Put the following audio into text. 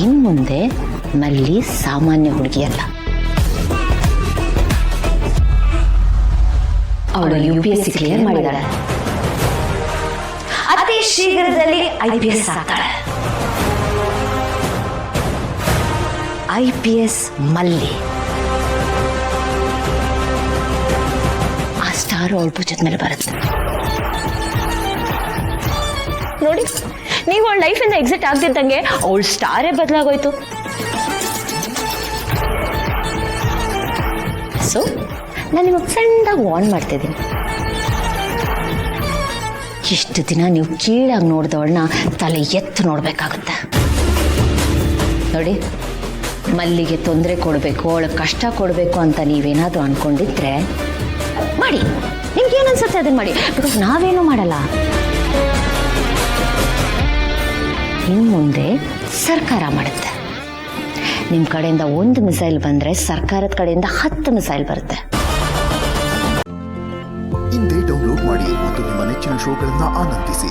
ಇನ್ ಮುಂದೆ ಮಲ್ಲಿ ಸಾಮಾನ್ಯ ಹುಡುಗಿಯಲ್ಲ. ಅವಳು UPSC ಕ್ಲಿಯರ್ ಮಾಡಿದಾಳೆ. ಅತಿ ಶೀಘ್ರದಲ್ಲಿ IPS ಆಗ್ತಾಳೆ. IPS ಮಲ್ಲಿ. ಆ ಸ್ಟಾರ್ ಅವಳ ಭುಜದ ಮೇಲೆ ಬರುತ್ತೆ. ನೋಡಿ, ನೀವು ಅವಳ ಲೈಫಿಂದ ಎಕ್ಸಿಟ್ ಆಗ್ತಿದ್ದಂಗೆ ಅವಳ ಸ್ಟಾರೇ ಬದಲಾಗೋಯ್ತು. ಸೊ ನಾನು ನಿಮಗೆ ಸಣ್ಣದಾಗಿ ವಾರ್ನ್ ಮಾಡ್ತಿದ್ದೀನಿ. ಇಷ್ಟು ದಿನ ನೀವು ಕೀಳಾಗಿ ನೋಡಿದವಳನ್ನ ತಲೆ ಎತ್ತು ನೋಡ್ಬೇಕಾಗುತ್ತೆ. ನೋಡಿ, ಮಲ್ಲಿಗೆ ತೊಂದರೆ ಕೊಡಬೇಕು, ಅವಳಿಗೆ ಕಷ್ಟ ಕೊಡಬೇಕು ಅಂತ ನೀವೇನಾದರೂ ಅನ್ಕೊಂಡಿದ್ರೆ ಮಾಡಿ. ನಿಮ್ಗೇನು ಅನ್ಸುತ್ತೆ ಅದನ್ನ ಮಾಡಿ. ಬಿಕಾಸ್ ನಾವೇನು ಮಾಡಲ್ಲ. ಇನ್ನು ಮುಂದೆ ಸರ್ಕಾರ ಮಾಡುತ್ತೆ. ನಿಮ್ಮ ಕಡೆಯಿಂದ 1 ಮಿಸೈಲ್ ಬಂದರೆ ಸರ್ಕಾರದ ಕಡೆಯಿಂದ 10 ಮಿಸೈಲ್ ಬರುತ್ತೆ. ಇಂದೇ ಡೌನ್ಲೋಡ್ ಮಾಡಿ ಮತ್ತು ನಿಮ್ಮ ನೆಚ್ಚಿನ ಶೋಗಳನ್ನು ಆನಂದಿಸಿ.